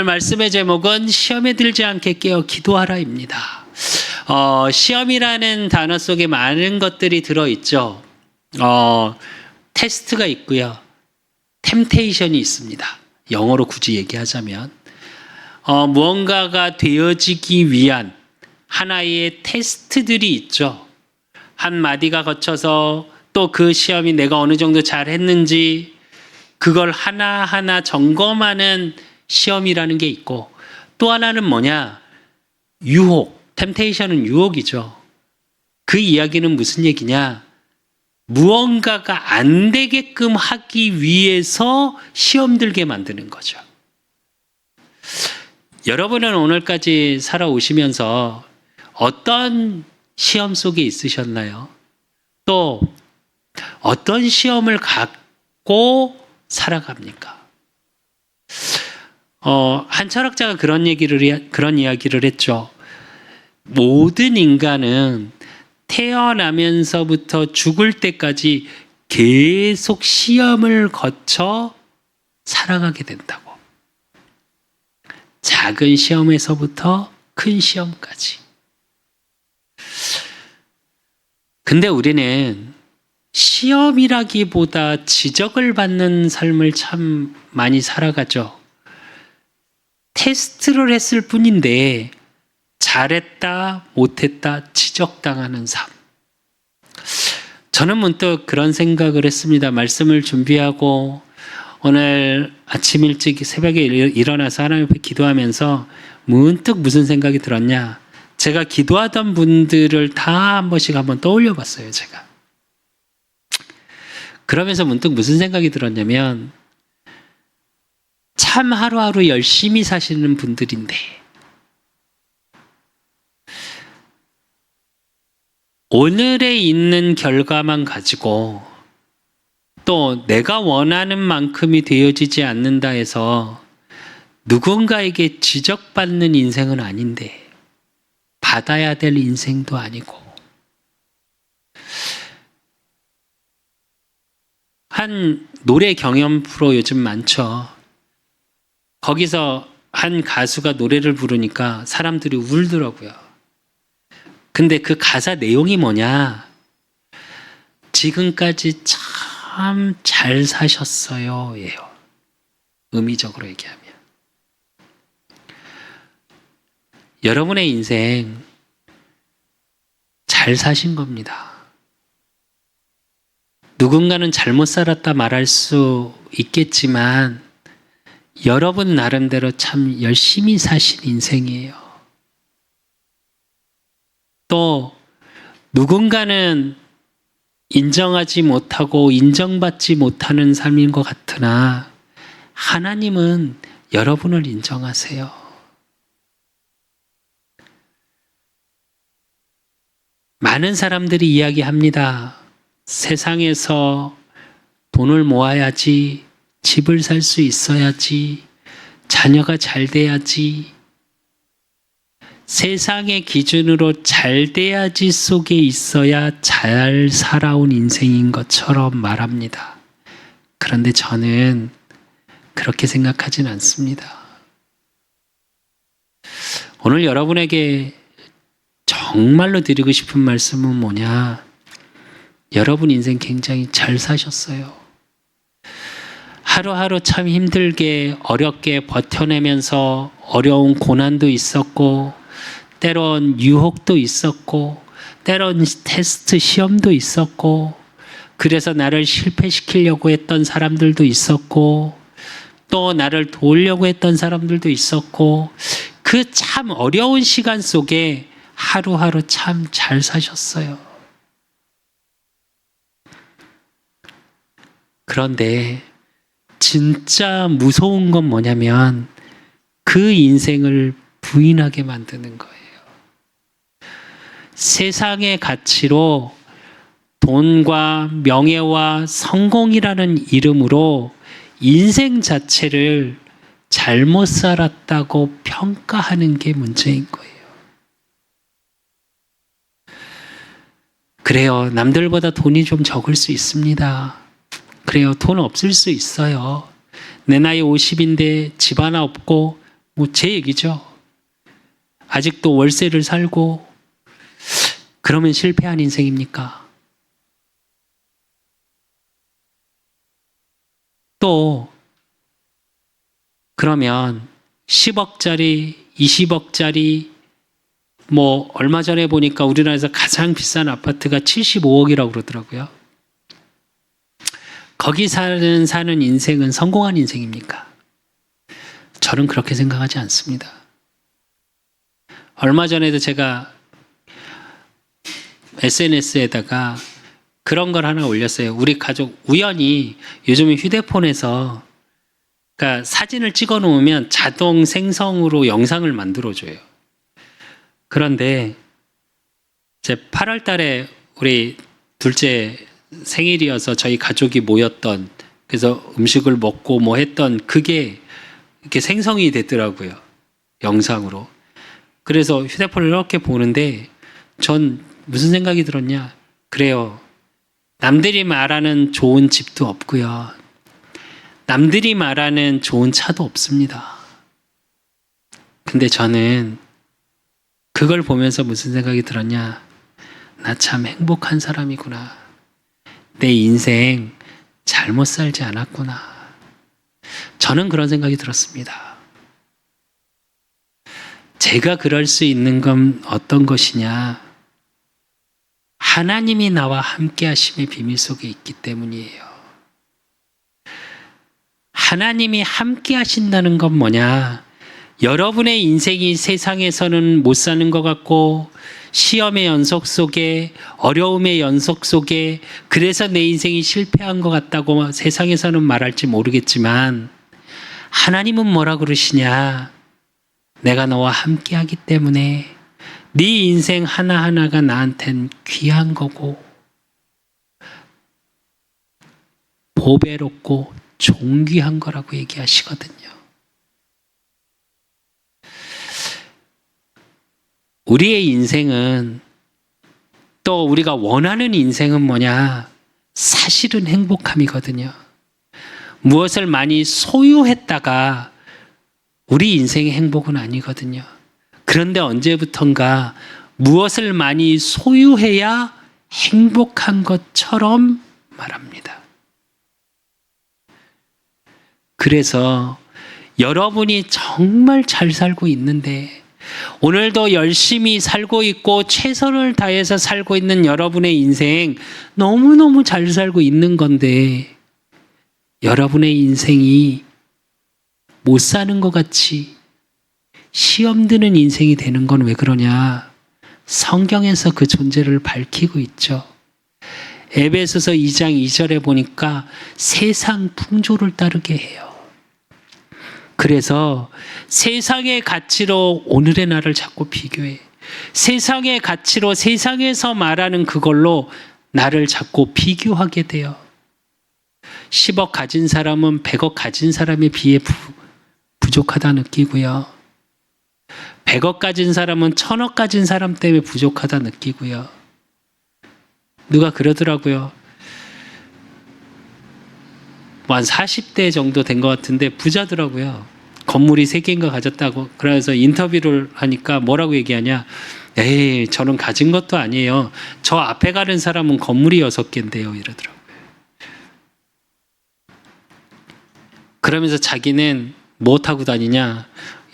말씀의 제목은 시험에 들지 않게 깨어 기도하라입니다. 시험이라는 단어 속에 많은 것들이 들어있죠. 테스트가 있고요. 템테이션이 있습니다. 영어로 굳이 얘기하자면 무언가가 되어지기 위한 하나의 테스트들이 있죠. 한 마디가 거쳐서 또 그 시험이 내가 어느 정도 잘했는지 그걸 하나하나 점검하는 시험이라는 게 있고, 또 하나는 뭐냐? 유혹, 템테이션은 유혹이죠. 그 이야기는 무슨 얘기냐? 무언가가 안 되게끔 하기 위해서 시험 들게 만드는 거죠. 여러분은 오늘까지 살아오시면서 어떤 시험 속에 있으셨나요? 또 어떤 시험을 갖고 살아갑니까? 한 철학자가 그런 이야기를 했죠. 모든 인간은 태어나면서부터 죽을 때까지 계속 시험을 거쳐 살아가게 된다고. 작은 시험에서부터 큰 시험까지. 근데 우리는 시험이라기보다 지적을 받는 삶을 참 많이 살아가죠. 테스트를 했을 뿐인데 잘했다, 못했다, 지적당하는 삶. 저는 문득 그런 생각을 했습니다. 말씀을 준비하고 오늘 아침 일찍 새벽에 일어나서 하나님 앞에 기도하면서 문득 무슨 생각이 들었냐. 제가 기도하던 분들을 다 한 번씩 한번 떠올려 봤어요, 제가. 그러면서 문득 무슨 생각이 들었냐면, 참 하루하루 열심히 사시는 분들인데 오늘에 있는 결과만 가지고 또 내가 원하는 만큼이 되어지지 않는다 해서 누군가에게 지적받는 인생은 아닌데 받아야 될 인생도 아니고, 한 노래 경연 프로 요즘 많죠. 거기서 한 가수가 노래를 부르니까 사람들이 울더라고요. 근데 그 가사 내용이 뭐냐? 지금까지 참 잘 사셨어요 예요. 의미적으로 얘기하면. 여러분의 인생 잘 사신 겁니다. 누군가는 잘못 살았다 말할 수 있겠지만 여러분 나름대로 참 열심히 사신 인생이에요. 또 누군가는 인정하지 못하고 인정받지 못하는 삶인 것 같으나 하나님은 여러분을 인정하세요. 많은 사람들이 이야기합니다. 세상에서 돈을 모아야지, 집을 살 수 있어야지, 자녀가 잘 돼야지, 세상의 기준으로 잘 돼야지 속에 있어야 잘 살아온 인생인 것처럼 말합니다. 그런데 저는 그렇게 생각하진 않습니다. 오늘 여러분에게 정말로 드리고 싶은 말씀은 뭐냐? 여러분 인생 굉장히 잘 사셨어요. 하루하루 참 힘들게 어렵게 버텨내면서 어려운 고난도 있었고, 때론 유혹도 있었고, 때론 테스트 시험도 있었고, 그래서 나를 실패시키려고 했던 사람들도 있었고, 또 나를 도우려고 했던 사람들도 있었고, 그 참 어려운 시간 속에 하루하루 참 잘 사셨어요. 그런데 진짜 무서운 건 뭐냐면 그 인생을 부인하게 만드는 거예요. 세상의 가치로 돈과 명예와 성공이라는 이름으로 인생 자체를 잘못 살았다고 평가하는 게 문제인 거예요. 그래요. 남들보다 돈이 좀 적을 수 있습니다. 그래요. 돈 없을 수 있어요. 내 나이 50인데 집 하나 없고 뭐 제 얘기죠. 아직도 월세를 살고 그러면 실패한 인생입니까? 또 그러면 10억짜리, 20억짜리 뭐 얼마 전에 보니까 우리나라에서 가장 비싼 아파트가 75억이라고 그러더라고요. 거기 사는 인생은 성공한 인생입니까? 저는 그렇게 생각하지 않습니다. 얼마 전에도 제가 SNS에다가 그런 걸 하나 올렸어요. 우리 가족 우연히 요즘에 휴대폰에서 그러니까 사진을 찍어 놓으면 자동 생성으로 영상을 만들어줘요. 그런데 제 8월 달에 우리 둘째 생일이어서 저희 가족이 모였던, 그래서 음식을 먹고 뭐 했던 그게 이렇게 생성이 됐더라고요. 영상으로. 그래서 휴대폰을 이렇게 보는데 전 무슨 생각이 들었냐. 그래요. 남들이 말하는 좋은 집도 없고요. 남들이 말하는 좋은 차도 없습니다. 근데 저는 그걸 보면서 무슨 생각이 들었냐. 나 참 행복한 사람이구나. 내 인생 잘못 살지 않았구나. 저는 그런 생각이 들었습니다. 제가 그럴 수 있는 건 어떤 것이냐. 하나님이 나와 함께 하심의 비밀 속에 있기 때문이에요. 하나님이 함께 하신다는 건 뭐냐? 여러분의 인생이 세상에서는 못 사는 것 같고 시험의 연속 속에 어려움의 연속 속에 그래서 내 인생이 실패한 것 같다고 세상에서는 말할지 모르겠지만 하나님은 뭐라 그러시냐? 내가 너와 함께 하기 때문에 네 인생 하나하나가 나한텐 귀한 거고 보배롭고 존귀한 거라고 얘기하시거든요. 우리의 인생은 또 우리가 원하는 인생은 뭐냐? 사실은 행복함이거든요. 무엇을 많이 소유했다가 우리 인생의 행복은 아니거든요. 그런데 언제부턴가 무엇을 많이 소유해야 행복한 것처럼 말합니다. 그래서 여러분이 정말 잘 살고 있는데 오늘도 열심히 살고 있고 최선을 다해서 살고 있는 여러분의 인생 너무너무 잘 살고 있는 건데 여러분의 인생이 못 사는 것 같이 시험 드는 인생이 되는 건 왜 그러냐? 성경에서 그 존재를 밝히고 있죠. 에베소서 2장 2절에 보니까 세상 풍조를 따르게 해요. 그래서 세상의 가치로 오늘의 나를 자꾸 비교해. 세상의 가치로 세상에서 말하는 그걸로 나를 자꾸 비교하게 돼요. 10억 가진 사람은 100억 가진 사람에 비해 부족하다 느끼고요. 100억 가진 사람은 1000억 가진 사람 때문에 부족하다 느끼고요. 누가 그러더라고요. 한 40대 정도 된 것 같은데 부자더라고요. 건물이 3개인가 가졌다고. 그래서 인터뷰를 하니까 뭐라고 얘기하냐. 에이, 저는 가진 것도 아니에요. 저 앞에 가는 사람은 건물이 6개인데요. 이러더라고요. 그러면서 자기는 뭐 타고 다니냐.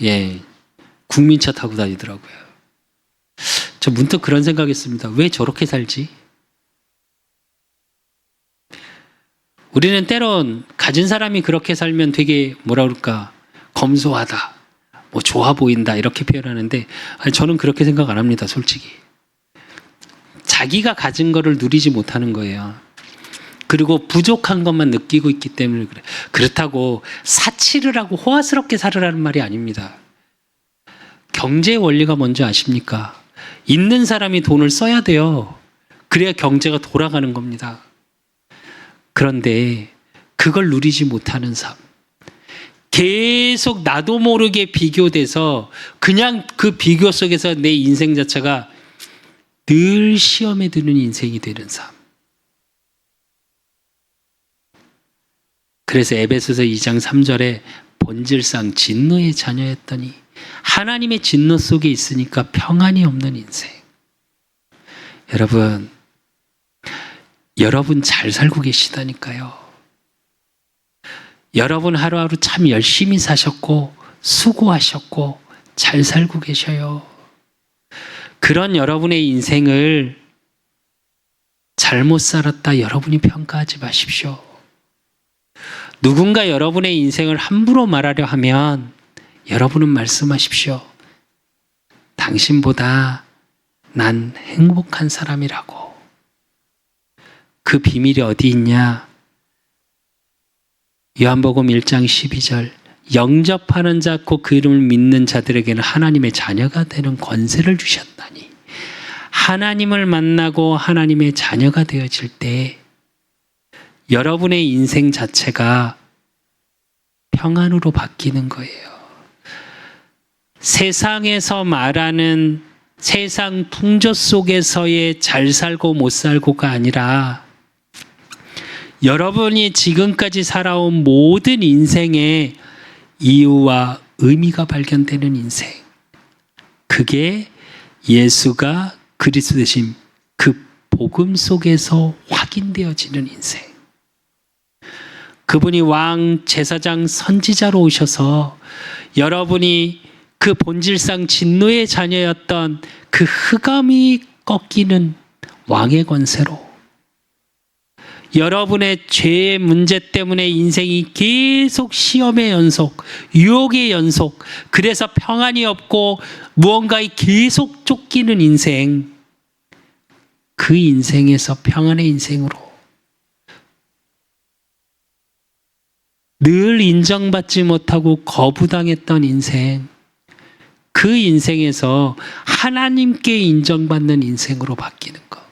예, 국민차 타고 다니더라고요. 저 문득 그런 생각했습니다. 왜 저렇게 살지? 우리는 때론 가진 사람이 그렇게 살면 되게 뭐라 그럴까 검소하다, 뭐 좋아 보인다 이렇게 표현하는데 아니, 저는 그렇게 생각 안 합니다. 솔직히 자기가 가진 거를 누리지 못하는 거예요. 그리고 부족한 것만 느끼고 있기 때문에 그래. 그렇다고 사치를 하고 호화스럽게 살으라는 말이 아닙니다. 경제 원리가 뭔지 아십니까? 있는 사람이 돈을 써야 돼요. 그래야 경제가 돌아가는 겁니다. 그런데 그걸 누리지 못하는 삶. 계속 나도 모르게 비교돼서 그냥 그 비교 속에서 내 인생 자체가 늘 시험에 드는 인생이 되는 삶. 그래서 에베소서 2장 3절에 본질상 진노의 자녀였더니 하나님의 진노 속에 있으니까 평안이 없는 인생. 여러분 잘 살고 계시다니까요. 여러분 하루하루 참 열심히 사셨고 수고하셨고 잘 살고 계셔요. 그런 여러분의 인생을 잘못 살았다 여러분이 평가하지 마십시오. 누군가 여러분의 인생을 함부로 말하려 하면 여러분은 말씀하십시오. 당신보다 난 행복한 사람이라고. 그 비밀이 어디 있냐? 요한복음 1장 12절 영접하는 자 곧 그 이름을 믿는 자들에게는 하나님의 자녀가 되는 권세를 주셨다니. 하나님을 만나고 하나님의 자녀가 되어질 때 여러분의 인생 자체가 평안으로 바뀌는 거예요. 세상에서 말하는 세상 풍조 속에서의 잘 살고 못 살고가 아니라 여러분이 지금까지 살아온 모든 인생의 이유와 의미가 발견되는 인생. 그게 예수가 그리스도 되신 그 복음 속에서 확인되어지는 인생. 그분이 왕, 제사장, 선지자로 오셔서 여러분이 그 본질상 진노의 자녀였던 그 흑암이 꺾이는 왕의 권세로 여러분의 죄의 문제 때문에 인생이 계속 시험의 연속, 유혹의 연속, 그래서 평안이 없고 무언가에 계속 쫓기는 인생, 그 인생에서 평안의 인생으로 늘 인정받지 못하고 거부당했던 인생, 그 인생에서 하나님께 인정받는 인생으로 바뀌는 것.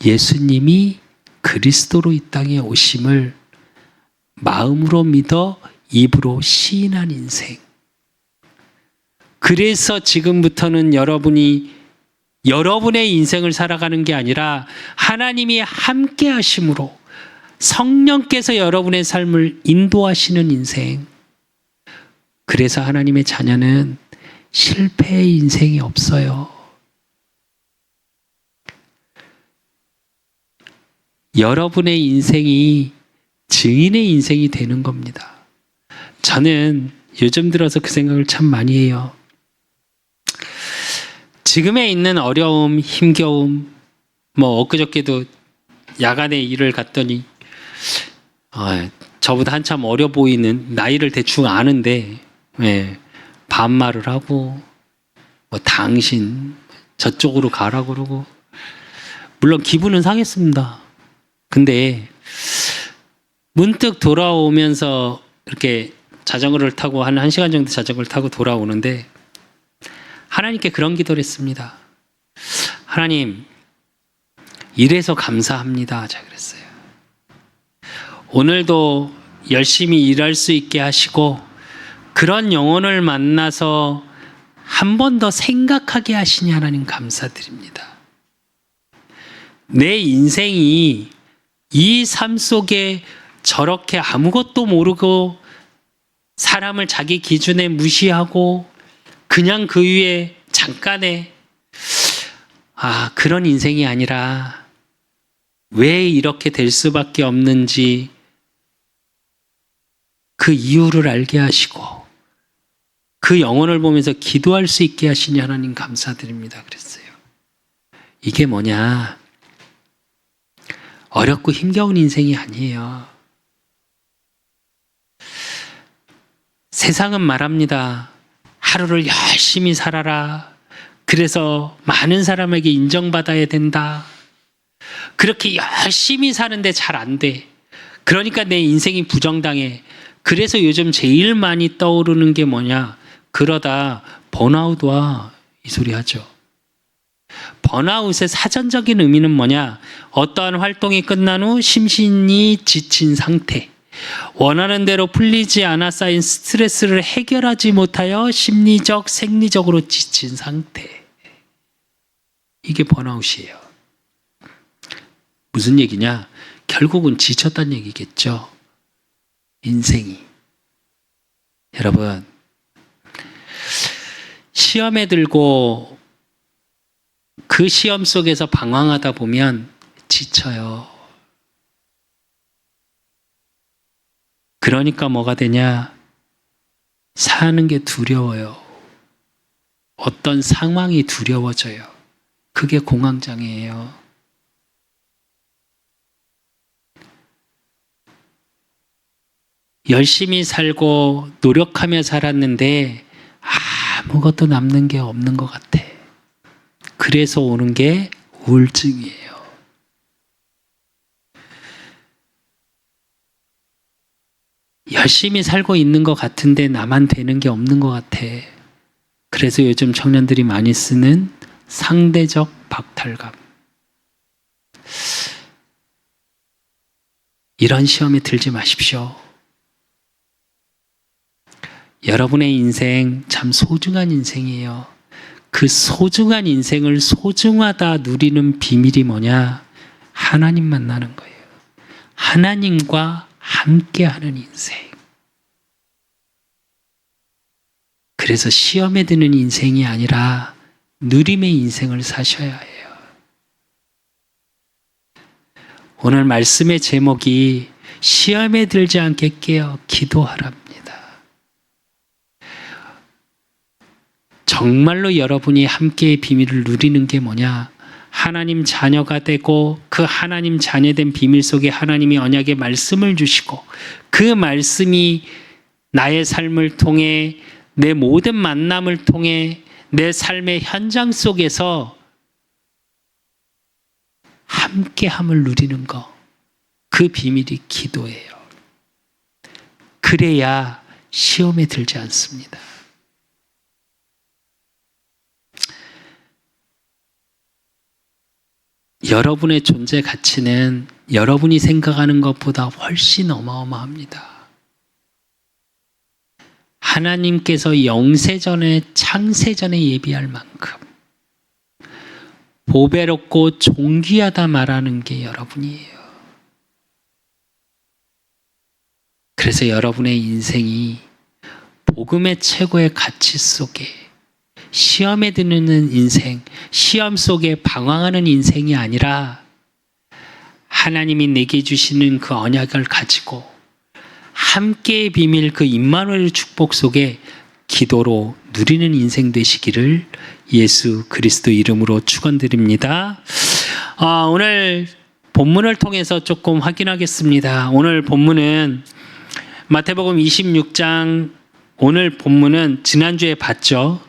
예수님이 그리스도로 이 땅에 오심을 마음으로 믿어 입으로 시인한 인생. 그래서 지금부터는 여러분이 여러분의 인생을 살아가는 게 아니라 하나님이 함께 하심으로 성령께서 여러분의 삶을 인도하시는 인생. 그래서 하나님의 자녀는 실패의 인생이 없어요. 여러분의 인생이 증인의 인생이 되는 겁니다. 저는 요즘 들어서 그 생각을 참 많이 해요. 지금에 있는 어려움, 힘겨움, 엊그저께도 야간에 일을 갔더니 저보다 한참 어려 보이는, 나이를 대충 아는데 반말을 하고 당신 저쪽으로 가라 그러고, 물론 기분은 상했습니다. 근데 문득 돌아오면서 이렇게 자전거를 타고 한 1시간 정도 자전거를 타고 돌아오는데 하나님께 그런 기도를 했습니다. 하나님, 이래서 감사합니다. 제가 그랬어요. 오늘도 열심히 일할 수 있게 하시고 그런 영혼을 만나서 한 번 더 생각하게 하시니 하나님 감사드립니다. 내 인생이 이 삶 속에 저렇게 아무것도 모르고 사람을 자기 기준에 무시하고 그냥 그 위에 잠깐의 그런 인생이 아니라 왜 이렇게 될 수밖에 없는지 그 이유를 알게 하시고 그 영혼을 보면서 기도할 수 있게 하시니 하나님 감사드립니다. 그랬어요. 이게 뭐냐? 어렵고 힘겨운 인생이 아니에요. 세상은 말합니다. 하루를 열심히 살아라. 그래서 많은 사람에게 인정받아야 된다. 그렇게 열심히 사는데 잘 안 돼. 그러니까 내 인생이 부정당해. 그래서 요즘 제일 많이 떠오르는 게 뭐냐? 그러다 번아웃 와. 이 소리 하죠. 번아웃의 사전적인 의미는 뭐냐? 어떠한 활동이 끝난 후 심신이 지친 상태. 원하는 대로 풀리지 않아 쌓인 스트레스를 해결하지 못하여 심리적, 생리적으로 지친 상태. 이게 번아웃이에요. 무슨 얘기냐? 결국은 지쳤다는 얘기겠죠. 인생이. 여러분, 시험에 들고 그 시험 속에서 방황하다 보면 지쳐요. 그러니까 뭐가 되냐? 사는 게 두려워요. 어떤 상황이 두려워져요. 그게 공황장애예요. 열심히 살고 노력하며 살았는데 아무것도 남는 게 없는 것 같아. 그래서 오는 게 우울증이에요. 열심히 살고 있는 것 같은데 나만 되는 게 없는 것 같아. 그래서 요즘 청년들이 많이 쓰는 상대적 박탈감. 이런 시험에 들지 마십시오. 여러분의 인생 참 소중한 인생이에요. 그 소중한 인생을 소중하다 누리는 비밀이 뭐냐? 하나님 만나는 거예요. 하나님과 함께하는 인생. 그래서 시험에 드는 인생이 아니라 누림의 인생을 사셔야 해요. 오늘 말씀의 제목이 시험에 들지 않게 깨어 기도하랍니다. 정말로 여러분이 함께의 비밀을 누리는 게 뭐냐? 하나님 자녀가 되고 그 하나님 자녀된 비밀 속에 하나님이 언약의 말씀을 주시고 그 말씀이 나의 삶을 통해 내 모든 만남을 통해 내 삶의 현장 속에서 함께함을 누리는 것. 그 비밀이 기도예요. 그래야 시험에 들지 않습니다. 여러분의 존재 가치는 여러분이 생각하는 것보다 훨씬 어마어마합니다. 하나님께서 영세전에 창세전에 예비할 만큼 보배롭고 존귀하다 말하는 게 여러분이에요. 그래서 여러분의 인생이 복음의 최고의 가치 속에 시험에 드는 인생, 시험 속에 방황하는 인생이 아니라 하나님이 내게 주시는 그 언약을 가지고 함께의 비밀 그 임마누엘 축복 속에 기도로 누리는 인생 되시기를 예수 그리스도 이름으로 축원드립니다. 오늘 본문을 통해서 조금 확인하겠습니다. 오늘 본문은 마태복음 26장, 오늘 본문은 지난주에 봤죠.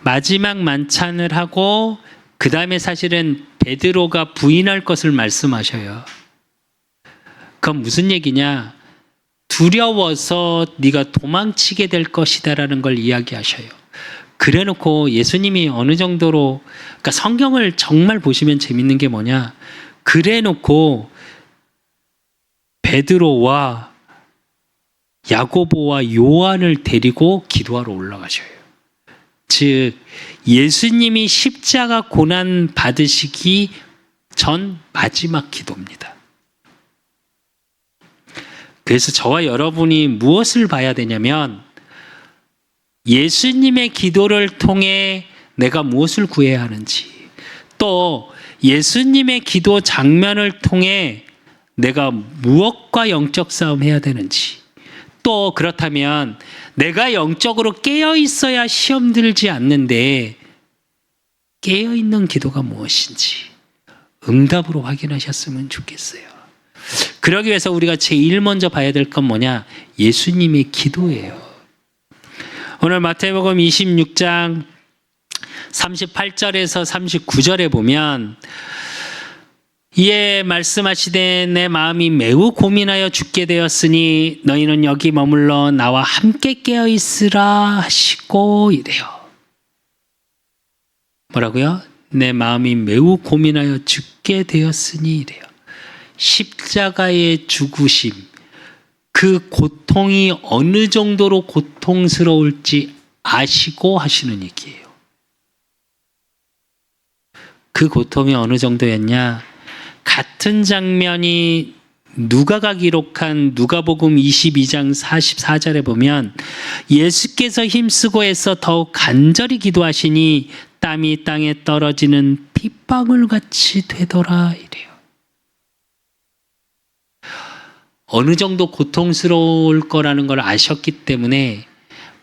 마지막 만찬을 하고 그 다음에 사실은 베드로가 부인할 것을 말씀하셔요. 그건 무슨 얘기냐? 두려워서 네가 도망치게 될 것이다라는 걸 이야기하셔요. 그래놓고 예수님이 어느 정도로, 그러니까 성경을 정말 보시면 재밌는 게 뭐냐? 그래놓고 베드로와 야고보와 요한을 데리고 기도하러 올라가셔요. 즉 예수님이 십자가 고난 받으시기 전 마지막 기도입니다. 그래서 저와 여러분이 무엇을 봐야 되냐면 예수님의 기도를 통해 내가 무엇을 구해야 하는지, 또 예수님의 기도 장면을 통해 내가 무엇과 영적 싸움 해야 되는지, 또 그렇다면 내가 영적으로 깨어 있어야 시험 들지 않는데 깨어 있는 기도가 무엇인지 응답으로 확인하셨으면 좋겠어요. 그러기 위해서 우리가 제일 먼저 봐야 될 건 뭐냐? 예수님의 기도예요. 오늘 마태복음 26장 38절에서 39절에 보면 이에 말씀하시되 내 마음이 매우 고민하여 죽게 되었으니 너희는 여기 머물러 나와 함께 깨어 있으라 하시고 이래요. 뭐라고요? 내 마음이 매우 고민하여 죽게 되었으니 이래요. 십자가의 죽으심, 그 고통이 어느 정도로 고통스러울지 아시고 하시는 얘기예요. 그 고통이 어느 정도였냐? 같은 장면이 누가가 기록한 누가복음 22장 44절에 보면 예수께서 힘쓰고 애써 더욱 간절히 기도하시니 땀이 땅에 떨어지는 핏방울 같이 되더라 이래요. 어느 정도 고통스러울 거라는 걸 아셨기 때문에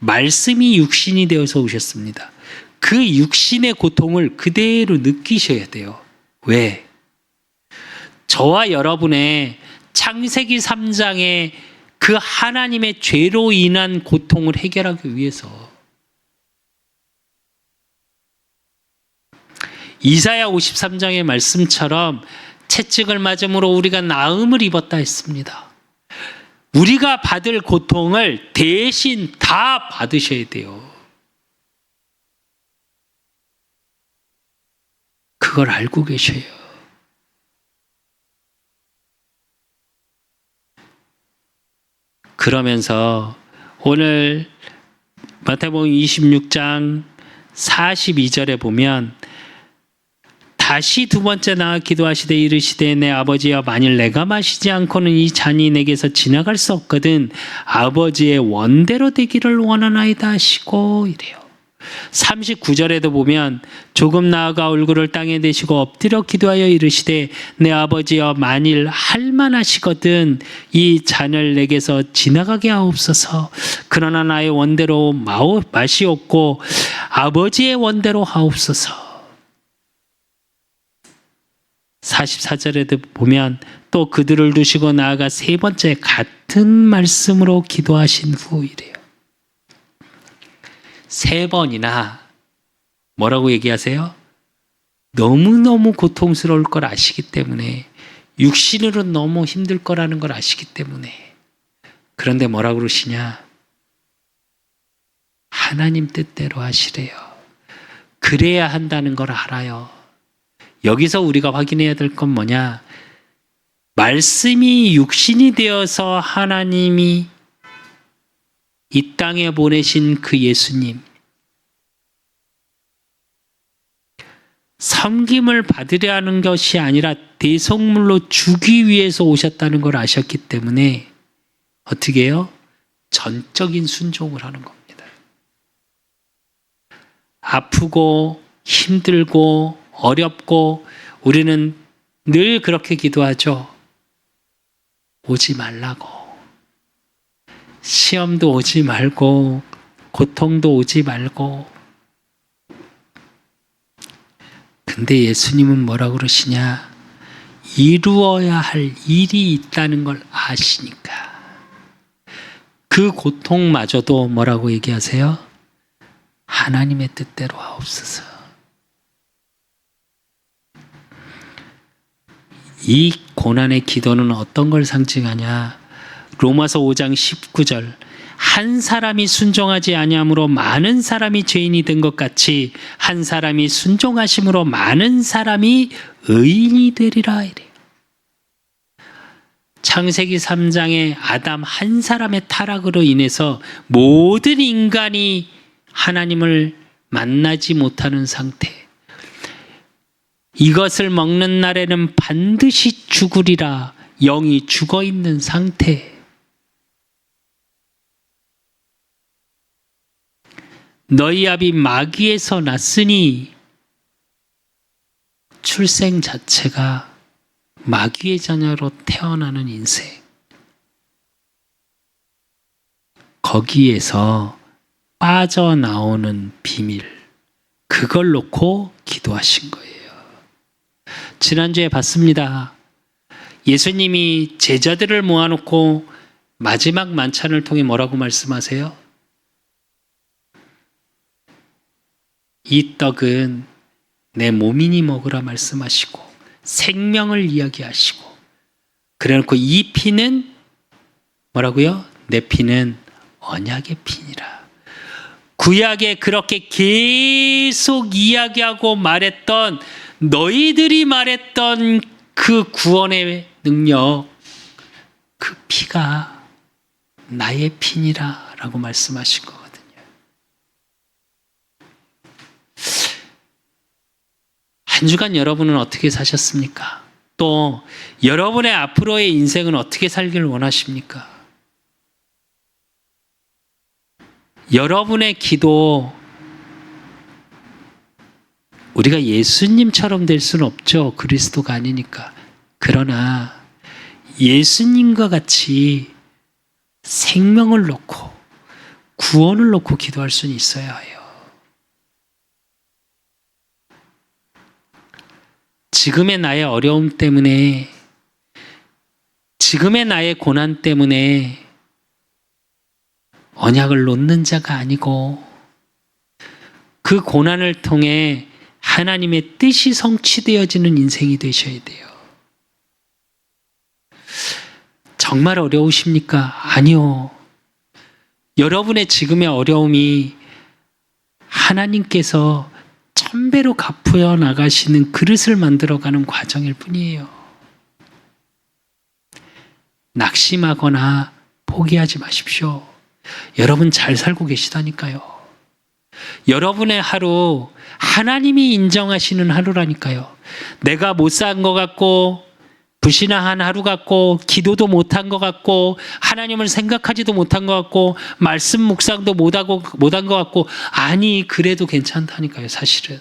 말씀이 육신이 되어서 오셨습니다. 그 육신의 고통을 그대로 느끼셔야 돼요. 왜? 저와 여러분의 창세기 3장의 그 하나님의 죄로 인한 고통을 해결하기 위해서. 이사야 53장의 말씀처럼 채찍을 맞음으로 우리가 나음을 입었다 했습니다. 우리가 받을 고통을 대신 다 받으셔야 돼요. 그걸 알고 계셔요. 그러면서 오늘 마태복음 26장 42절에 보면 다시 두 번째 나아 기도하시되 이르시되 내 아버지여 만일 내가 마시지 않고는 이 잔이 내게서 지나갈 수 없거든 아버지의 원대로 되기를 원하나이다 하시고 이래요. 39절에도 보면 조금 나아가 얼굴을 땅에 대시고 엎드려 기도하여 이르시되 내 아버지여 만일 할만하시거든 이 잔을 내게서 지나가게 하옵소서. 그러나 나의 원대로 마시옵고 아버지의 원대로 하옵소서. 44절에도 보면 또 그들을 두시고 나아가 세 번째 같은 말씀으로 기도하신 후 이래요. 세 번이나 뭐라고 얘기하세요? 너무너무 고통스러울 걸 아시기 때문에 육신으로 너무 힘들 거라는 걸 아시기 때문에 그런데 뭐라고 그러시냐? 하나님 뜻대로 하시래요. 그래야 한다는 걸 알아요. 여기서 우리가 확인해야 될 건 뭐냐? 말씀이 육신이 되어서 하나님이 이 땅에 보내신 그 예수님, 섬김을 받으려 하는 것이 아니라 대속물로 주기 위해서 오셨다는 걸 아셨기 때문에 어떻게 해요? 전적인 순종을 하는 겁니다. 아프고 힘들고 어렵고 우리는 늘 그렇게 기도하죠. 오지 말라고. 시험도 오지 말고 고통도 오지 말고. 근데 예수님은 뭐라고 그러시냐? 이루어야 할 일이 있다는 걸 아시니까 그 고통마저도 뭐라고 얘기하세요? 하나님의 뜻대로 하옵소서. 이 고난의 기도는 어떤 걸 상징하냐? 로마서 5장 19절 한 사람이 순종하지 아니함으로 많은 사람이 죄인이 된 것 같이 한 사람이 순종하심으로 많은 사람이 의인이 되리라 이래요. 창세기 3장의 아담 한 사람의 타락으로 인해서 모든 인간이 하나님을 만나지 못하는 상태. 이것을 먹는 날에는 반드시 죽으리라. 영이 죽어 있는 상태. 너희 아비 마귀에서 났으니 출생 자체가 마귀의 자녀로 태어나는 인생. 거기에서 빠져나오는 비밀. 그걸 놓고 기도하신 거예요. 지난주에 봤습니다. 예수님이 제자들을 모아놓고 마지막 만찬을 통해 뭐라고 말씀하세요? 이 떡은 내 몸이니 먹으라 말씀하시고 생명을 이야기하시고 그래놓고 이 피는 뭐라고요? 내 피는 언약의 피니라. 구약에 그렇게 계속 이야기하고 말했던 너희들이 말했던 그 구원의 능력, 그 피가 나의 피니라 라고 말씀하신 거거든요. 한 주간 여러분은 어떻게 사셨습니까? 또 여러분의 앞으로의 인생은 어떻게 살기를 원하십니까? 여러분의 기도, 우리가 예수님처럼 될 수는 없죠. 그리스도가 아니니까. 그러나 예수님과 같이 생명을 놓고 구원을 놓고 기도할 수는 있어야 해요. 지금의 나의 어려움 때문에, 지금의 나의 고난 때문에 언약을 놓는 자가 아니고 그 고난을 통해 하나님의 뜻이 성취되어지는 인생이 되셔야 돼요. 정말 어려우십니까? 아니요. 여러분의 지금의 어려움이 하나님께서 천배로 갚어 나가시는 그릇을 만들어가는 과정일 뿐이에요. 낙심하거나 포기하지 마십시오. 여러분 잘 살고 계시다니까요. 여러분의 하루 하나님이 인정하시는 하루라니까요. 내가 못 산 것 같고 불신앙한 하루 같고 기도도 못한 것 같고 하나님을 생각하지도 못한 것 같고 말씀 묵상도 못한 것 같고, 아니 그래도 괜찮다니까요. 사실은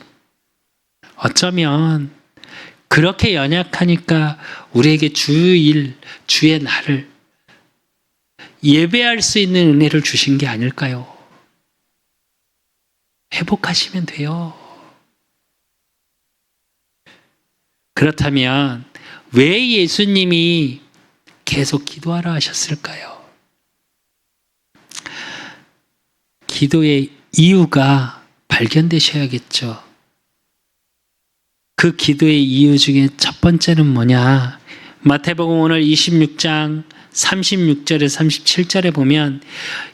어쩌면 그렇게 연약하니까 우리에게 주일 주의 날을 예배할 수 있는 은혜를 주신 게 아닐까요? 회복하시면 돼요. 그렇다면 왜 예수님이 계속 기도하라 하셨을까요? 기도의 이유가 발견되셔야겠죠. 그 기도의 이유 중에 첫 번째는 뭐냐? 마태복음 오늘 26장 36절에 37절에 보면,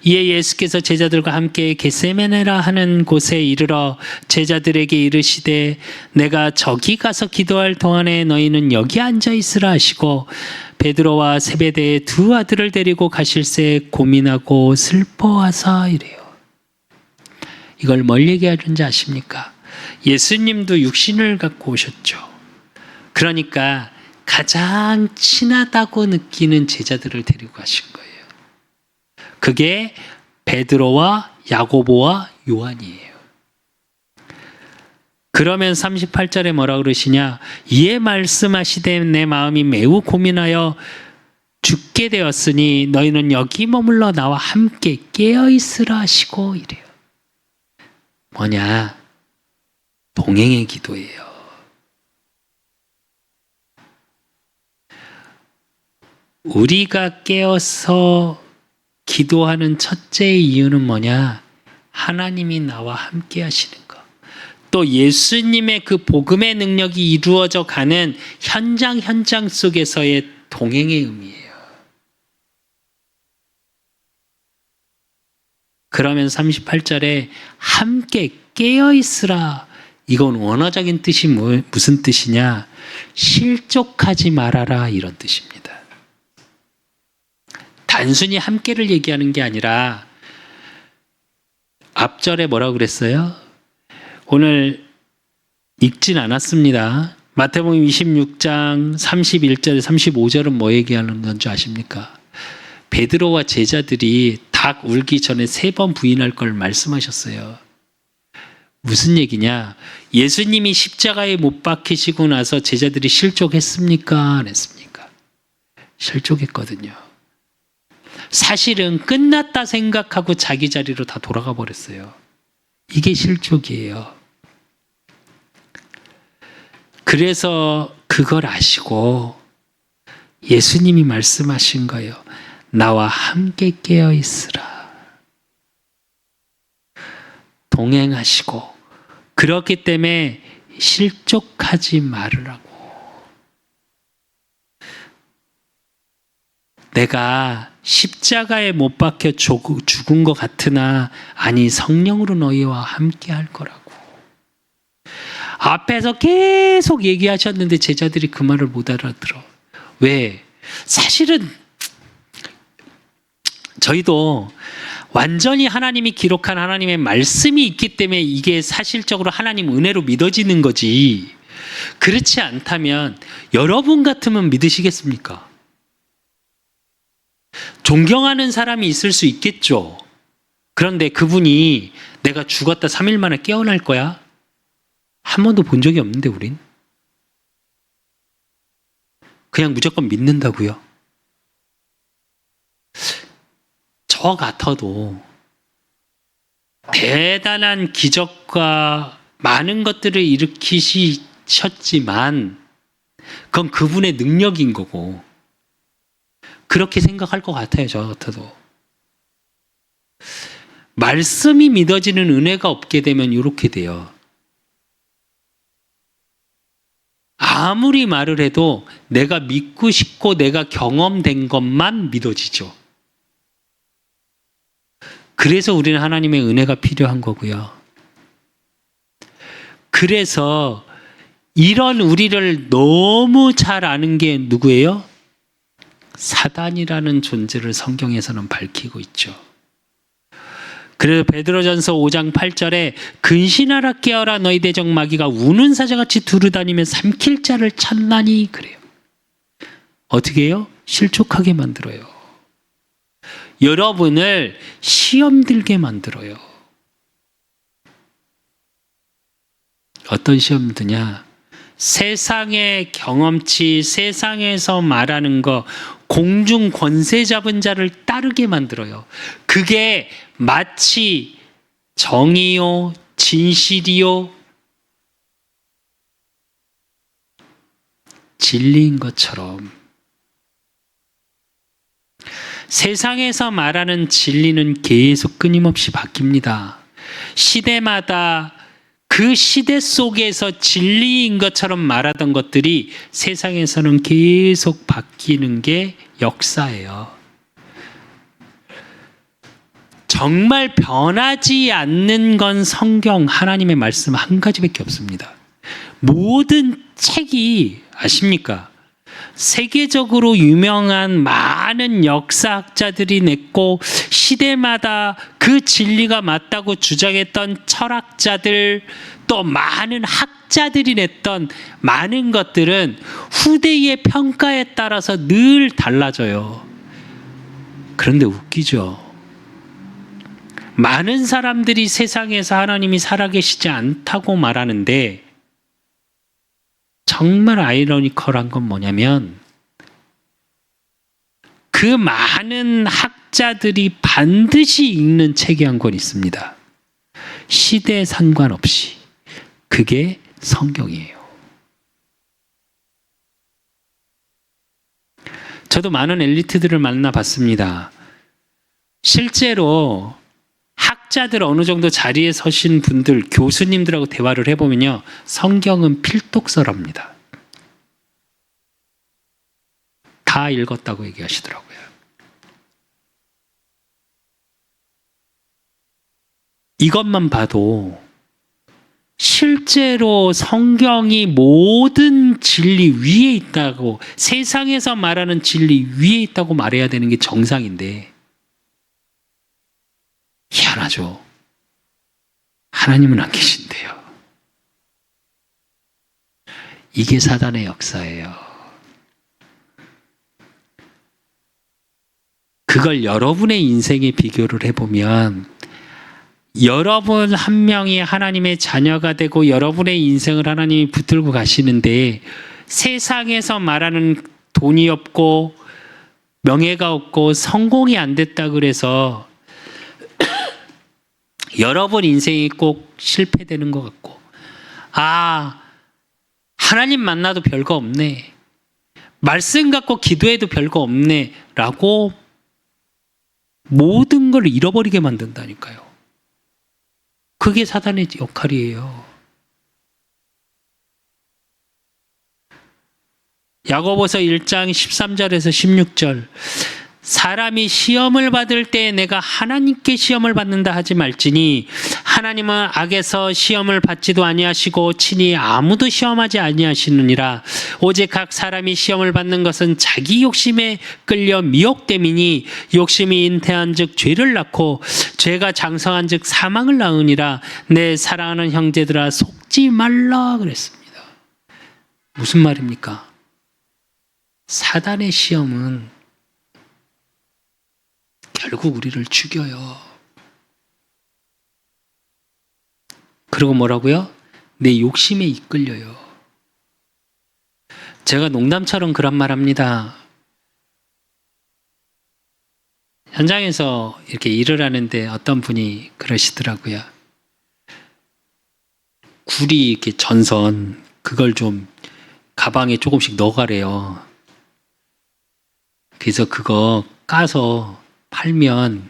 이에 예수께서 제자들과 함께 겟세마네라 하는 곳에 이르러 제자들에게 이르시되 내가 저기 가서 기도할 동안에 너희는 여기 앉아 있으라 하시고, 베드로와 세베대의 두 아들을 데리고 가실새 고민하고 슬퍼하사 이래요. 이걸 뭘 얘기하는지 아십니까? 예수님도 육신을 갖고 오셨죠. 그러니까 가장 친하다고 느끼는 제자들을 데리고 가신 거예요. 그게 베드로와 야고보와 요한이에요. 그러면 38절에 뭐라 그러시냐? 이에 말씀하시되 내 마음이 매우 고민하여 죽게 되었으니 너희는 여기 머물러 나와 함께 깨어있으라 하시고 이래요. 뭐냐? 동행의 기도예요. 우리가 깨어서 기도하는 첫째 이유는 뭐냐? 하나님이 나와 함께 하시는 것. 또 예수님의 그 복음의 능력이 이루어져 가는 현장 속에서의 동행의 의미예요. 그러면 38절에 함께 깨어있으라. 이건 원어적인 뜻이 무슨 뜻이냐? 실족하지 말아라, 이런 뜻입니다. 단순히 함께를 얘기하는 게 아니라 앞절에 뭐라고 그랬어요? 오늘 읽진 않았습니다. 마태복음 26장 31절에 35절은 뭐 얘기하는 건지 아십니까? 베드로와 제자들이 닭 울기 전에 3번 부인할 걸 말씀하셨어요. 무슨 얘기냐? 예수님이 십자가에 못 박히시고 나서 제자들이 실족했습니까? 안 했습니까? 실족했거든요. 사실은 끝났다 생각하고 자기 자리로 다 돌아가 버렸어요. 이게 실족이에요. 그래서 그걸 아시고 예수님이 말씀하신 거예요. 나와 함께 깨어 있으라. 동행하시고, 그렇기 때문에 실족하지 말으라고. 내가 십자가에 못 박혀 죽은 것 같으나 아니 성령으로 너희와 함께 할 거라고. 앞에서 계속 얘기하셨는데 제자들이 그 말을 못 알아들어. 왜? 사실은 저희도 완전히 하나님이 기록한 하나님의 말씀이 있기 때문에 이게 사실적으로 하나님 은혜로 믿어지는 거지. 그렇지 않다면 여러분 같으면 믿으시겠습니까? 존경하는 사람이 있을 수 있겠죠. 그런데 그분이 내가 죽었다 3일 만에 깨어날 거야? 한 번도 본 적이 없는데 우린? 그냥 무조건 믿는다고요? 저 같아도 대단한 기적과 많은 것들을 일으키셨지만 그건 그분의 능력인 거고 그렇게 생각할 것 같아요. 저 같아도. 말씀이 믿어지는 은혜가 없게 되면 이렇게 돼요. 아무리 말을 해도 내가 믿고 싶고 내가 경험된 것만 믿어지죠. 그래서 우리는 하나님의 은혜가 필요한 거고요. 그래서 이런 우리를 너무 잘 아는 게 누구예요? 사단이라는 존재를 성경에서는 밝히고 있죠. 그래서 베드로전서 5장 8절에 근신하라 깨어라 너희 대적 마귀가 우는 사자같이 두루다니며 삼킬 자를 찾나니 그래요. 어떻게 해요? 실족하게 만들어요. 여러분을 시험 들게 만들어요. 어떤 시험 드냐? 세상의 경험치, 세상에서 말하는 거, 공중 권세 잡은 자를 따르게 만들어요. 그게 마치 정의요, 진실이요, 진리인 것처럼. 세상에서 말하는 진리는 계속 끊임없이 바뀝니다. 시대마다 그 시대 속에서 진리인 것처럼 말하던 것들이 세상에서는 계속 바뀌는 게 역사예요. 정말 변하지 않는 건 성경, 하나님의 말씀 한 가지밖에 없습니다. 모든 책이 아십니까? 세계적으로 유명한 많은 역사학자들이 냈고 시대마다 그 진리가 맞다고 주장했던 철학자들 또 많은 학자들이 냈던 많은 것들은 후대의 평가에 따라서 늘 달라져요. 그런데 웃기죠. 많은 사람들이 세상에서 하나님이 살아계시지 않다고 말하는데 정말 아이러니컬한 건 뭐냐면 그 많은 학자들이 반드시 읽는 책이 한 권 있습니다. 시대에 상관없이. 그게 성경이에요. 저도 많은 엘리트들을 만나봤습니다. 실제로 학자들 어느 정도 자리에 서신 분들, 교수님들하고 대화를 해보면요. 성경은 필독서랍니다. 다 읽었다고 얘기하시더라고요. 이것만 봐도 실제로 성경이 모든 진리 위에 있다고, 세상에서 말하는 진리 위에 있다고 말해야 되는 게 정상인데 희한하죠. 하나님은 안 계신데요. 이게 사단의 역사예요. 그걸 여러분의 인생에 비교를 해보면 여러분 한 명이 하나님의 자녀가 되고 여러분의 인생을 하나님이 붙들고 가시는데 세상에서 말하는 돈이 없고 명예가 없고 성공이 안 됐다 그래서 여러분 인생이 꼭 실패되는 것 같고 하나님 만나도 별거 없네. 말씀 갖고 기도해도 별거 없네 라고 모든 걸 잃어버리게 만든다니까요. 그게 사단의 역할이에요. 야고보서 1장 13절에서 16절 사람이 시험을 받을 때 내가 하나님께 시험을 받는다 하지 말지니 하나님은 악에서 시험을 받지도 아니하시고 친히 아무도 시험하지 아니하시느니라. 오직 각 사람이 시험을 받는 것은 자기 욕심에 끌려 미혹됨이니 욕심이 잉태한 즉 죄를 낳고 죄가 장성한 즉 사망을 낳으니라. 내 사랑하는 형제들아 속지 말라 그랬습니다. 무슨 말입니까? 사단의 시험은 결국 우리를 죽여요. 그리고 뭐라고요? 내 욕심에 이끌려요. 제가 농담처럼 그런 말 합니다. 현장에서 이렇게 일을 하는데 어떤 분이 그러시더라고요. 구리 이렇게 전선, 그걸 좀 가방에 조금씩 넣어가래요. 그래서 그거 까서 팔면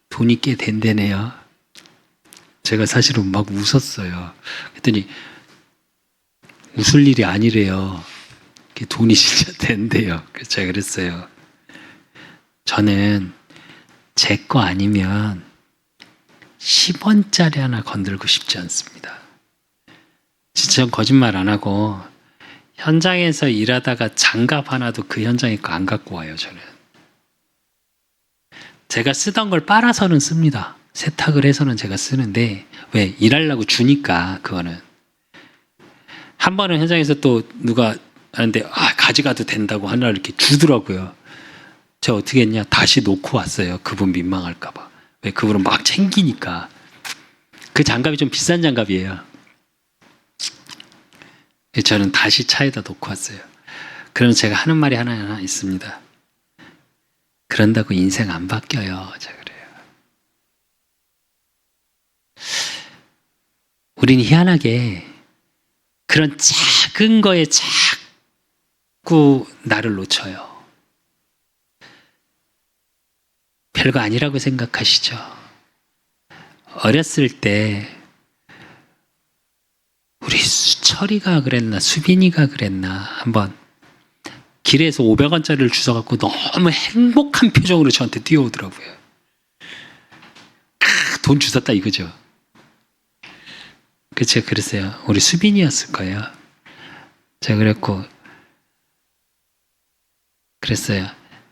돈이 꽤 된대네요. 제가 사실은 막 웃었어요. 그랬더니 웃을 일이 아니래요. 돈이 진짜 된대요. 그래서 제가 그랬어요. 저는 제 거 아니면 10원짜리 하나 건들고 싶지 않습니다. 진짜 거짓말 안 하고 현장에서 일하다가 장갑 하나도 그 현장에 거 안 갖고 와요. 저는 제가 쓰던 걸 빨아서는 씁니다. 세탁을 해서는 제가 쓰는데 왜? 일하려고 주니까. 그거는 한 번은 현장에서 또 누가 하는데 가져가도 된다고 하나 이렇게 주더라고요. 제가 어떻게 했냐, 다시 놓고 왔어요. 그분 민망할까 봐. 왜? 그분은 막 챙기니까. 그 장갑이 좀 비싼 장갑이에요. 저는 다시 차에다 놓고 왔어요. 그럼 제가 하는 말이 하나 있습니다. 그런다고 인생 안 바뀌어요. 제가 그래요. 우린 희한하게 그런 작은 거에 자꾸 나를 놓쳐요. 별거 아니라고 생각하시죠? 어렸을 때 우리 수철이가 그랬나 수빈이가 그랬나 한번 길에서 500원짜리를 주워갖고 너무 행복한 표정으로 저한테 뛰어오더라고요. 돈 주웠다 이거죠. 그래서 제가 그랬어요. 우리 수빈이였을 거예요. 제가 그랬어요.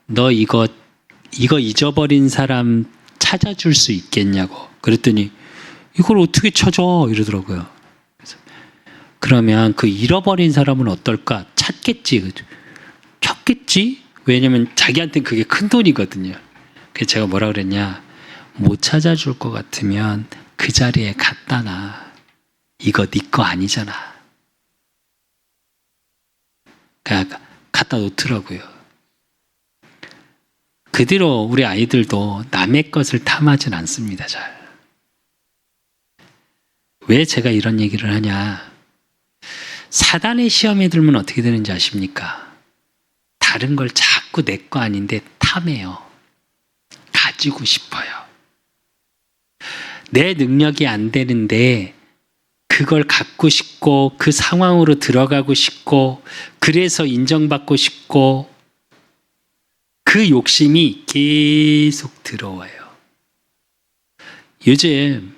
너 이거 잊어버린 사람 찾아줄 수 있겠냐고. 그랬더니 이걸 어떻게 찾아? 이러더라고요. 그러면 그 잃어버린 사람은 어떨까? 찾겠지. 찾겠지? 왜냐면 자기한테는 그게 큰 돈이거든요. 그래서 제가 뭐라 그랬냐? 못 찾아줄 것 같으면 그 자리에 갖다 놔. 이거 네 거 아니잖아. 그러니까 갖다 놓더라고요. 그 뒤로 우리 아이들도 남의 것을 탐하진 않습니다. 잘. 왜 제가 이런 얘기를 하냐? 사단의 시험에 들면 어떻게 되는지 아십니까? 다른 걸 자꾸 내 거 아닌데 탐해요. 가지고 싶어요. 내 능력이 안 되는데 그걸 갖고 싶고 그 상황으로 들어가고 싶고 그래서 인정받고 싶고 그 욕심이 계속 들어와요. 요즘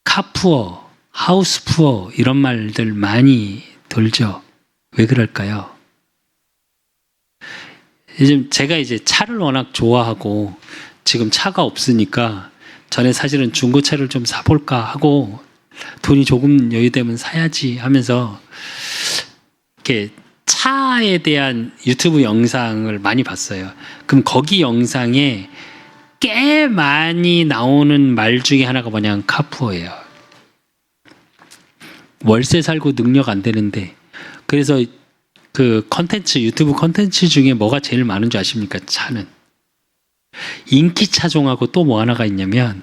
카푸어, 하우스푸어 이런 말들 많이 돌죠. 왜 그럴까요? 요즘 제가 이제 차를 워낙 좋아하고 지금 차가 없으니까 전에 사실은 중고차를 좀 사볼까 하고 돈이 조금 여유되면 사야지 하면서 이렇게 차에 대한 유튜브 영상을 많이 봤어요. 그럼 거기 영상에 꽤 많이 나오는 말 중에 하나가 뭐냐면 카푸어예요. 월세 살고 능력 안 되는데 그래서 그 컨텐츠 유튜브 컨텐츠 중에 뭐가 제일 많은 줄 아십니까? 차는 인기 차종하고 또 뭐 하나가 있냐면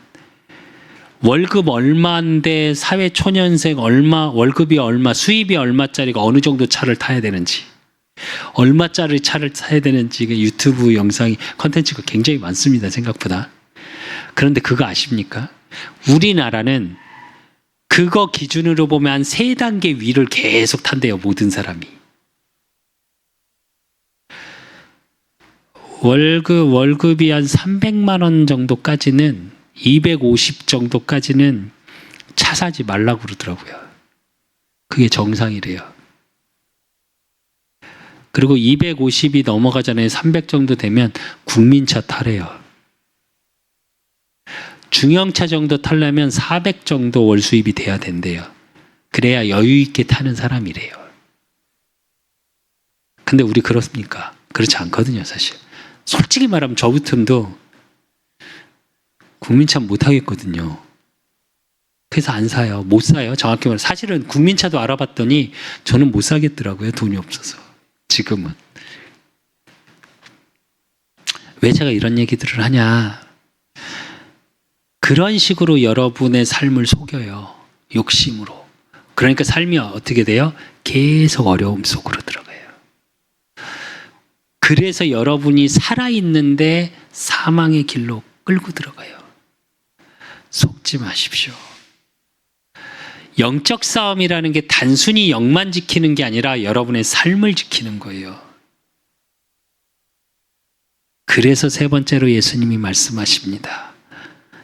월급 얼마인데 사회 초년생 얼마 월급이 얼마 수입이 얼마짜리가 어느 정도 차를 타야 되는지 얼마짜리 차를 타야 되는지 유튜브 영상이 컨텐츠가 굉장히 많습니다. 생각보다. 그런데 그거 아십니까? 우리나라는 그거 기준으로 보면 한 3단계 위를 계속 탄대요. 모든 사람이. 월급이 한 300만 원 정도까지는 250 정도까지는 차 사지 말라고 그러더라고요. 그게 정상이래요. 그리고 250이 넘어가잖아요. 300 정도 되면 국민차 타래요. 중형차 정도 타려면 400 정도 월 수입이 돼야 된대요. 그래야 여유 있게 타는 사람이래요. 근데 우리 그렇습니까? 그렇지 않거든요, 사실. 솔직히 말하면 저 같으면도 국민차 못 하겠거든요. 그래서 안 사요. 못 사요. 정확히 말하면 사실은 국민차도 알아봤더니 저는 못 사겠더라고요. 돈이 없어서. 지금은. 왜 제가 이런 얘기들을 하냐? 그런 식으로 여러분의 삶을 속여요. 욕심으로. 그러니까 삶이 어떻게 돼요? 계속 어려움 속으로 들어가요. 그래서 여러분이 살아있는데 사망의 길로 끌고 들어가요. 속지 마십시오. 영적 싸움이라는 게 단순히 영만 지키는 게 아니라 여러분의 삶을 지키는 거예요. 그래서 세 번째로 예수님이 말씀하십니다.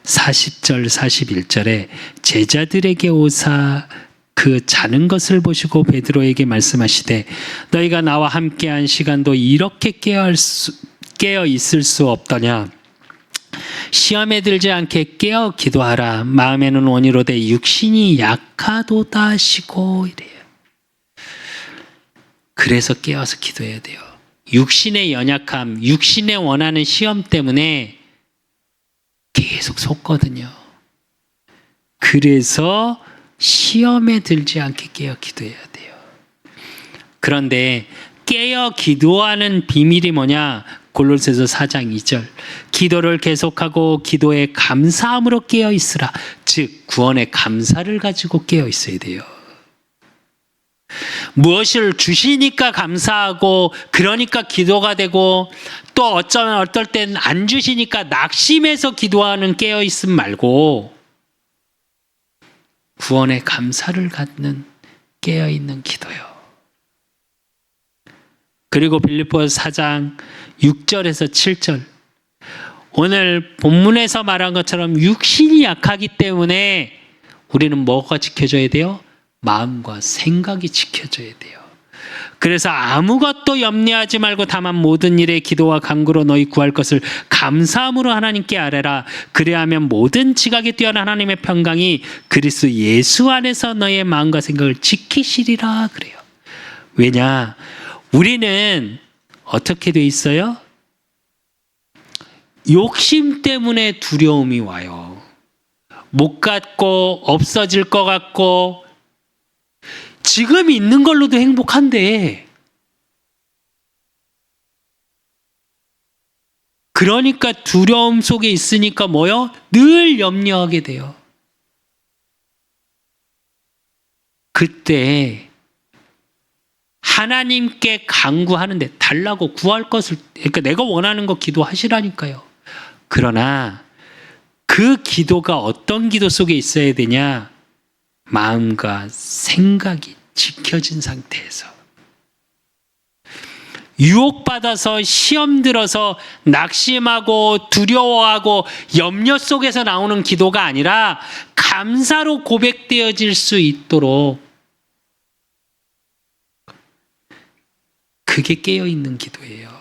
40절 41절에 제자들에게 오사 그 자는 것을 보시고 베드로에게 말씀하시되 너희가 나와 함께한 시간도 이렇게 깨어 있을 수 없더냐. 시험에 들지 않게 깨어 기도하라. 마음에는 원이로되 육신이 약하도다 하시고 이래요. 그래서 깨어서 기도해야 돼요. 육신의 연약함, 육신의 원하는 시험 때문에 계속 속거든요. 그래서 시험에 들지 않게 깨어 기도해야 돼요. 그런데 깨어 기도하는 비밀이 뭐냐? 골로새서 4장 2절. 기도를 계속하고 기도에 감사함으로 깨어 있으라. 즉 구원의 감사를 가지고 깨어 있어야 돼요. 무엇을 주시니까 감사하고 그러니까 기도가 되고 또 어떨 땐 안 주시니까 낙심해서 기도하는 깨어 있음 말고 구원의 감사를 갖는 깨어 있는 기도요. 그리고 빌립보서 4장 6절에서 7절. 오늘 본문에서 말한 것처럼 육신이 약하기 때문에 우리는 뭐가 지켜져야 돼요? 마음과 생각이 지켜져야 돼요. 그래서 아무것도 염려하지 말고 다만 모든 일에 기도와 간구로 너희 구할 것을 감사함으로 하나님께 아뢰라. 그래야면 모든 지각에 뛰어난 하나님의 평강이 그리스도 예수 안에서 너의 마음과 생각을 지키시리라 그래요. 왜냐? 우리는 어떻게 돼 있어요? 욕심 때문에 두려움이 와요. 못 갖고 없어질 것 같고 지금 있는 걸로도 행복한데 그러니까 두려움 속에 있으니까 뭐요? 늘 염려하게 돼요. 그때 하나님께 간구하는데 달라고 구할 것을 그러니까 내가 원하는 거 기도하시라니까요. 그러나 그 기도가 어떤 기도 속에 있어야 되냐? 마음과 생각이 지켜진 상태에서 유혹받아서 시험 들어서 낙심하고 두려워하고 염려 속에서 나오는 기도가 아니라 감사로 고백되어질 수 있도록 그게 깨어있는 기도예요.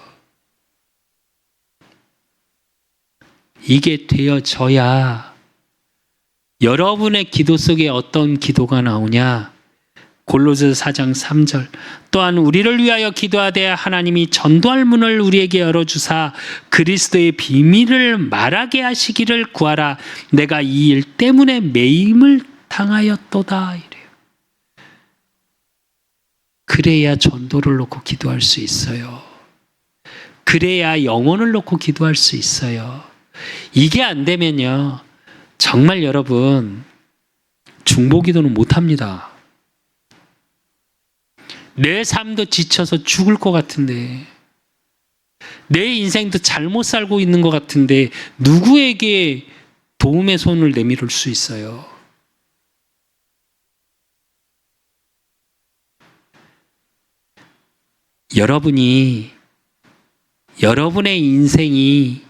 이게 되어져야 여러분의 기도 속에 어떤 기도가 나오냐? 골로새서 4장 3절. 또한 우리를 위하여 기도하되 하나님이 전도할 문을 우리에게 열어주사 그리스도의 비밀을 말하게 하시기를 구하라. 내가 이 일 때문에 매임을 당하였도다. 이래요. 그래야 전도를 놓고 기도할 수 있어요. 그래야 영혼을 놓고 기도할 수 있어요. 이게 안 되면요. 정말 여러분 중보기도는 못합니다. 내 삶도 지쳐서 죽을 것 같은데 내 인생도 잘못 살고 있는 것 같은데 누구에게 도움의 손을 내밀을 수 있어요? 여러분의 인생이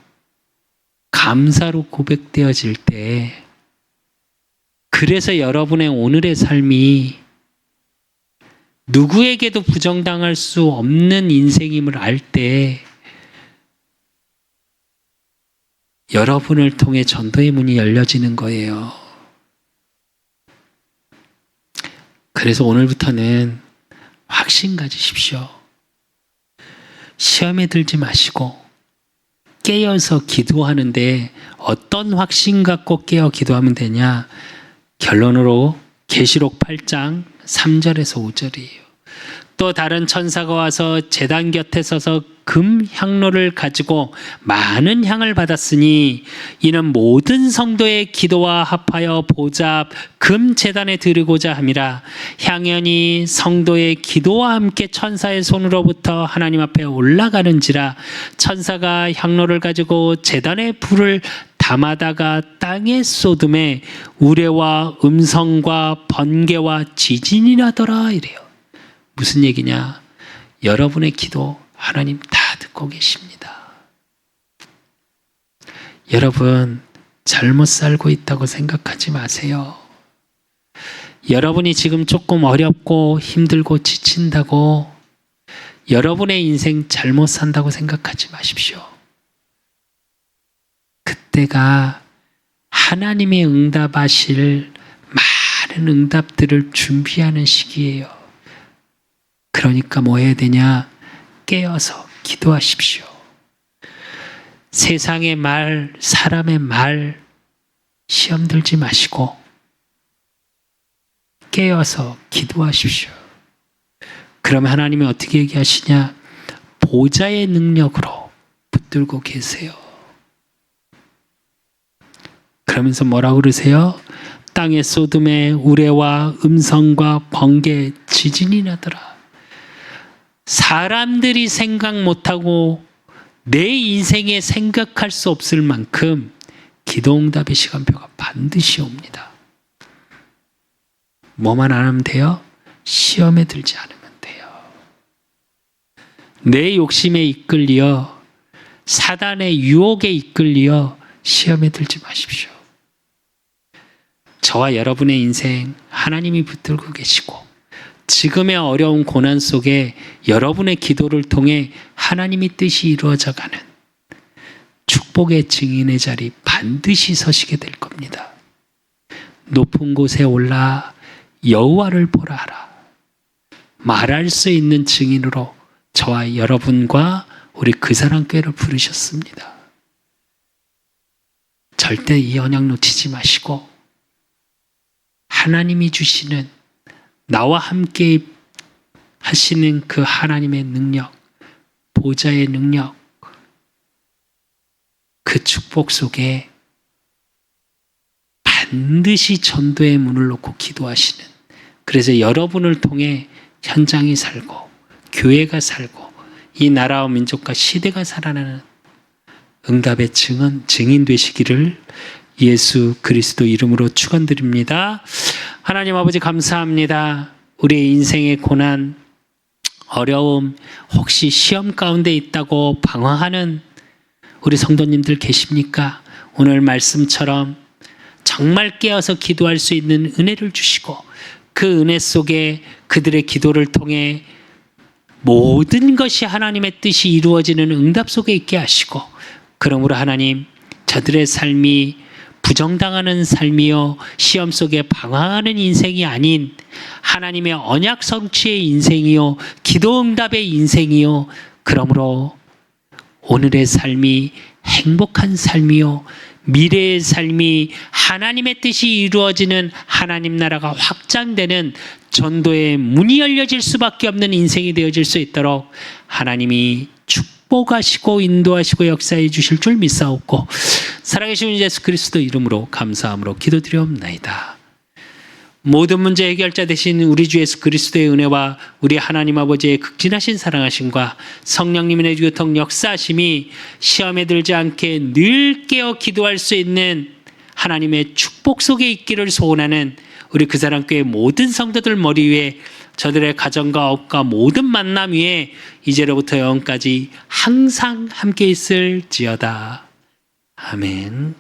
감사로 고백되어질 때 그래서 여러분의 오늘의 삶이 누구에게도 부정당할 수 없는 인생임을 알 때 여러분을 통해 전도의 문이 열려지는 거예요. 그래서 오늘부터는 확신 가지십시오. 시험에 들지 마시고 깨어서 기도하는데 어떤 확신 갖고 깨어 기도하면 되냐? 결론으로 계시록 8장 3절에서 5절이에요. 또 다른 천사가 와서 제단 곁에 서서 금 향로를 가지고 많은 향을 받았으니 이는 모든 성도의 기도와 합하여 보좌 금 제단에 드리고자 함이라. 향연이 성도의 기도와 함께 천사의 손으로부터 하나님 앞에 올라가는지라. 천사가 향로를 가지고 제단의 불을 담아다가 땅에 쏟음에 우레와 음성과 번개와 지진이 나더라 이래요. 무슨 얘기냐? 여러분의 기도 하나님 다 듣고 계십니다. 여러분 잘못 살고 있다고 생각하지 마세요. 여러분이 지금 조금 어렵고 힘들고 지친다고 여러분의 인생 잘못 산다고 생각하지 마십시오. 그때가 하나님의 응답하실 많은 응답들을 준비하는 시기예요. 그러니까 뭐 해야 되냐? 깨어서 기도하십시오. 세상의 말, 사람의 말 시험 들지 마시고 깨어서 기도하십시오. 그러면 하나님이 어떻게 얘기하시냐? 보좌의 능력으로 붙들고 계세요. 그러면서 뭐라고 그러세요? 땅의 쏟음에 우레와 음성과 번개, 지진이 나더라. 사람들이 생각 못하고 내 인생에 생각할 수 없을 만큼 기도응답의 시간표가 반드시 옵니다. 뭐만 안 하면 돼요? 시험에 들지 않으면 돼요. 내 욕심에 이끌려 사단의 유혹에 이끌려 시험에 들지 마십시오. 저와 여러분의 인생 하나님이 붙들고 계시고 지금의 어려운 고난 속에 여러분의 기도를 통해 하나님의 뜻이 이루어져가는 축복의 증인의 자리 반드시 서시게 될 겁니다. 높은 곳에 올라 여호와를 보라 하라. 말할 수 있는 증인으로 저와 여러분과 우리 그 사람 교회를 부르셨습니다. 절대 이 언약 놓치지 마시고 하나님이 주시는 나와 함께 하시는 그 하나님의 능력, 보좌의 능력, 그 축복 속에 반드시 전도의 문을 놓고 기도하시는, 그래서 여러분을 통해 현장이 살고 교회가 살고 이 나라와 민족과 시대가 살아나는 응답의 증인 되시기를 예수 그리스도 이름으로 축원드립니다. 하나님 아버지 감사합니다. 우리의 인생의 고난, 어려움, 혹시 시험 가운데 있다고 방황하는 우리 성도님들 계십니까? 오늘 말씀처럼 정말 깨어서 기도할 수 있는 은혜를 주시고 그 은혜 속에 그들의 기도를 통해 모든 것이 하나님의 뜻이 이루어지는 응답 속에 있게 하시고, 그러므로 하나님 저들의 삶이 부정당하는 삶이요 시험 속에 방황하는 인생이 아닌 하나님의 언약 성취의 인생이요 기도 응답의 인생이요, 그러므로 오늘의 삶이 행복한 삶이요 미래의 삶이 하나님의 뜻이 이루어지는 하나님 나라가 확장되는 전도의 문이 열려질 수밖에 없는 인생이 되어질 수 있도록 하나님이 축복하시고 인도하시고 역사해 주실 줄 믿사옵고, 살아계신 예수 그리스도 이름으로 감사함으로 기도드리옵나이다. 모든 문제 해결자 되신 우리 주 예수 그리스도의 은혜와 우리 하나님 아버지의 극진하신 사랑하심과 성령님의 교통 역사하심이 시험에 들지 않게 늘 깨어 기도할 수 있는 하나님의 축복 속에 있기를 소원하는 우리 그 사람 교회 모든 성도들 머리 위에, 저들의 가정과 업과 모든 만남 위에 이제로부터 영원까지 항상 함께 있을지어다. 아멘.